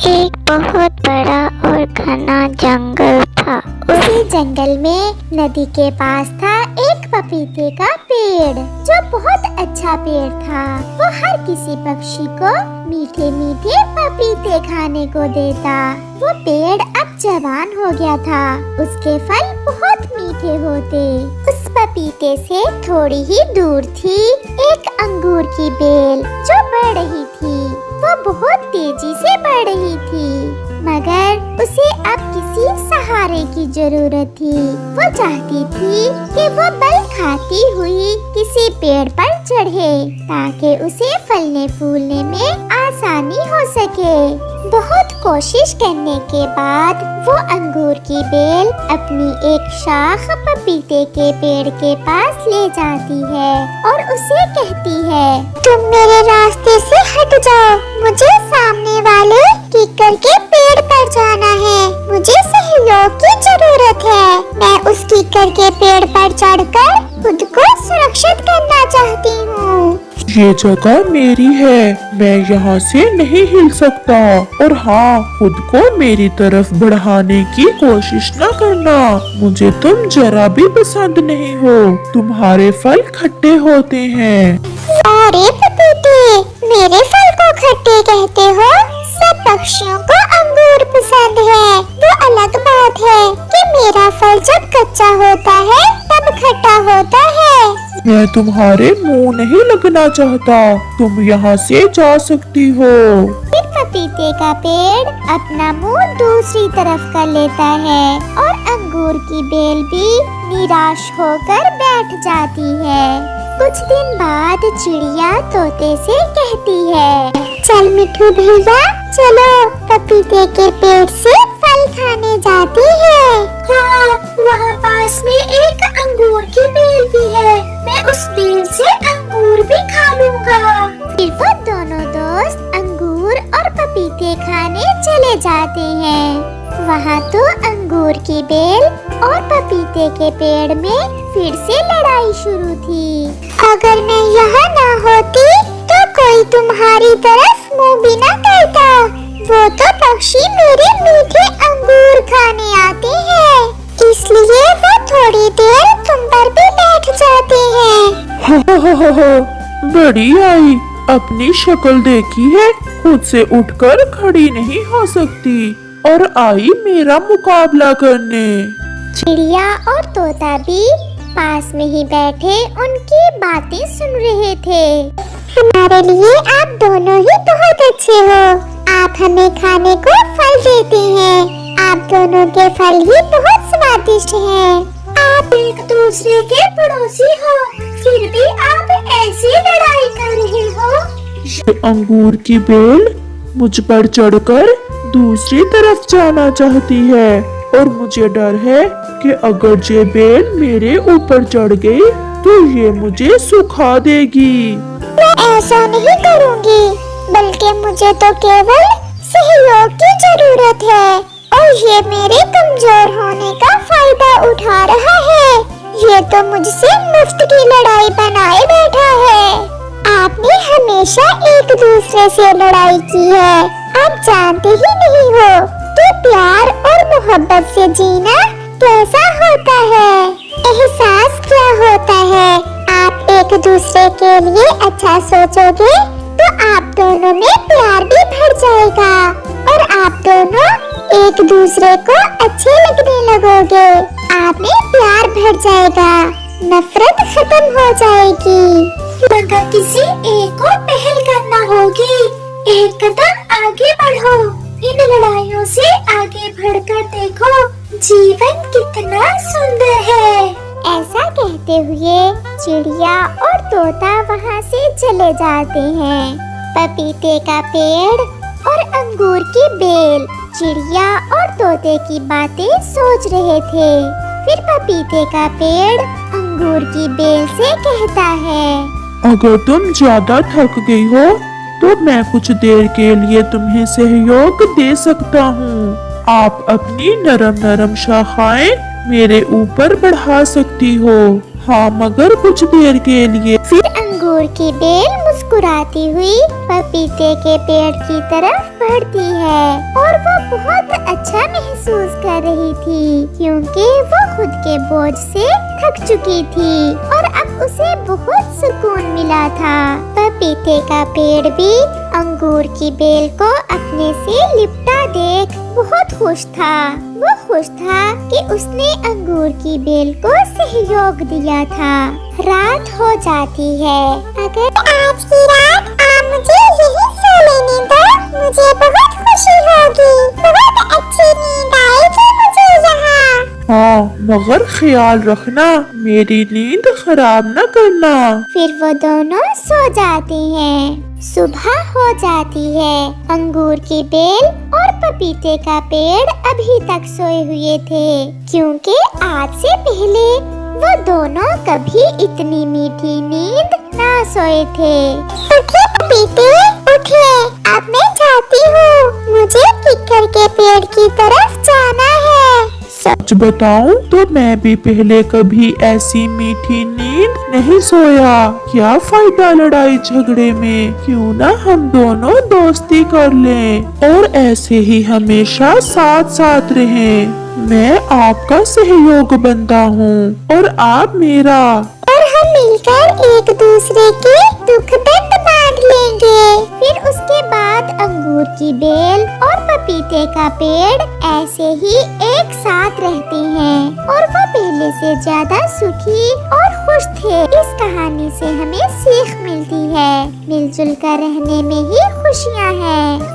एक बहुत बड़ा और घना जंगल था। उसी जंगल में नदी के पास था एक पपीते का पेड़ जो बहुत अच्छा पेड़ था। वो हर किसी पक्षी को मीठे मीठे पपीते खाने को देता। वो पेड़ अब जवान हो गया था। उसके फल बहुत मीठे होते। उस पपीते से थोड़ी ही दूर थी एक अंगूर की बेल जो बढ़ रही थी। वो बहुत तेजी से बढ़ रही थी, मगर उसे अब किसी सहारे की जरूरत थी। वो चाहती थी कि वो बल खाती हुई किसी पेड़ पर चढ़े ताकि उसे फलने फूलने में आसानी हो सके। बहुत कोशिश करने के बाद वो अंगूर की बेल अपनी एक शाख पपीते के पेड़ के पास ले जाती है और उसे कहती है, तुम मेरे रास्ते से हट जाओ, मुझे सामने वाले कीकर के पेड़ पर जाना है। मुझे सहयोग की जरूरत है। मैं उस कीकर के पेड़ पर चढ़कर खुद को सुरक्षित करना चाहती हूँ। ये जगह मेरी है, मैं यहाँ से नहीं हिल सकता। और हाँ, खुद को मेरी तरफ बढ़ाने की कोशिश न करना। मुझे तुम जरा भी पसंद नहीं हो। तुम्हारे फल खट्टे होते हैं। अरे पपीते, मेरे फल को खट्टे कहते हो? सब पक्षियों को अंगूर पसंद है। वो अलग बात है कि मेरा फल जब कच्चा होता है तब खट्टा होता है। मैं तुम्हारे मुंह नहीं लगना चाहता। तुम यहाँ से जा सकती हो। फिर पपीते का पेड़ अपना मुंह दूसरी तरफ कर लेता है और अंगूर की बेल भी निराश होकर बैठ जाती है। कुछ दिन बाद चिड़िया तोते से कहती है, चल मिठू भैया, चलो पपीते के पेड़ से फल खाने जाते हैं। हाँ, वहाँ पास में एक अंगूर की बेल भी है। मैं उस बेल से अंगूर भी खा लूँगा। फिर वो दोनों दोस्त अंगूर और पपीते खाने चले जाते हैं। वहाँ तो अंगूर की बेल और पपीते के पेड़ में फिर से लड़ाई शुरू थी। अगर मैं यहाँ ना होती तो कोई तुम्हारी तरफ मुँह भी न करता। वो तो पक्षी मेरे मीठे अंगूर खाने आते हैं, इसलिए वो थोड़ी देर तुम पर भी बैठ जाते हैं। बड़ी आई, अपनी शक्ल देखी है, खुद से उठकर खड़ी नहीं हो सकती और आई मेरा मुकाबला करने। चिड़िया और तोता भी पास में ही बैठे उनकी बातें सुन रहे थे। हमारे लिए आप दोनों ही बहुत अच्छे हो। आप हमें खाने को फल देते हैं। आप दोनों के फल ही बहुत स्वादिष्ट हैं। आप एक दूसरे के पड़ोसी हो, फिर भी आप ऐसी लड़ाई कर रहे हो। ये अंगूर की बेल मुझ पर चढ़कर दूसरी तरफ जाना चाहती है और मुझे डर है कि अगर ये बेल मेरे ऊपर चढ़ गई तो ये मुझे सुखा देगी। मैं ऐसा नहीं करूँगी, बल्कि मुझे तो केवल सहयोग की जरूरत है और ये मेरे कमजोर होने का फायदा उठा रहा है। ये तो मुझसे मुफ्त की लड़ाई बनाए बैठा है। आपने हमेशा एक दूसरे से लड़ाई की है, आप जानते ही नहीं हो कि प्यार और मोहब्बत से जीना कैसा होता है, एहसास क्या होता है। आप एक दूसरे के लिए अच्छा सोचोगे तो आप दोनों में प्यार भी बढ़ जाएगा और आप दोनों एक दूसरे को अच्छे लगने लगोगे। आप में प्यार बढ़ जाएगा, नफरत खत्म हो जाएगी। मगर किसी एक को पहल करना होगी। एक कदम आगे बढ़ो, इन लड़ाइयों से आगे बढ़कर देखो जीवन कितना सुंदर है। ऐसा कहते हुए चिड़िया और तोता वहाँ से चले जाते हैं। पपीते का पेड़ और अंगूर की बेल चिड़िया और तोते की बातें सोच रहे थे। फिर पपीते का पेड़ अंगूर की बेल से कहता है, अगर तुम ज्यादा थक गई हो तो मैं कुछ देर के लिए तुम्हें सहयोग दे सकता हूँ। आप अपनी नरम नरम शाखाएं मेरे ऊपर बढ़ा सकती हो। हाँ, मगर कुछ देर के लिए। फिर अंगूर की बेल मुस्कुराती हुई पपीते के पेड़ की तरफ बढ़ती है और वो बहुत अच्छा महसूस कर रही थी क्योंकि वो खुद के बोझ से थक चुकी थी और अब उसे बहुत सुकून मिला था। पपीते का पेड़ भी अंगूर की बेल को अपने से लिपटा देख बहुत खुश था। वो खुश था कि उसने अंगूर की बेल को सहयोग दिया था। रात हो जाती है। अगर आज की रात आप मुझे यहीं सो लेने दो, मुझे बहुत खुशी होगी। बहुत अच्छी नींद आएगी मुझे यहाँ। हाँ, मगर ख्याल रखना मेरी नींद खराब न करना। फिर वो दोनों सो जाते हैं। सुबह हो जाती है। अंगूर की बेल और पपीते का पेड़ अभी तक सोए हुए थे क्योंकि आज से पहले वो दोनों कभी इतनी मीठी नींद ना सोए थे। उठे पपीते, उठे। अब मैं जाती हूँ। मुझे किक्कर के पेड़ की तरफ जाना है। सच बताऊं तो मैं भी पहले कभी ऐसी मीठी नींद नहीं सोया। क्या फायदा लड़ाई झगड़े में, क्यों ना हम दोनों दोस्ती कर लें और ऐसे ही हमेशा साथ साथ रहें। मैं आपका सहयोग बनता हूँ और आप मेरा। और हम मिलकर एक दूसरे के दुख दर्द बांट लेंगे। फिर उसके बाद अंगूर की बेल और पपीते का पेड़ ऐसे ही एक साथ रहते हैं और वो पहले से ज्यादा सुखी और खुश थे। इस कहानी से हमें सीख मिलती है, मिलजुल कर रहने में ही खुशियाँ हैं।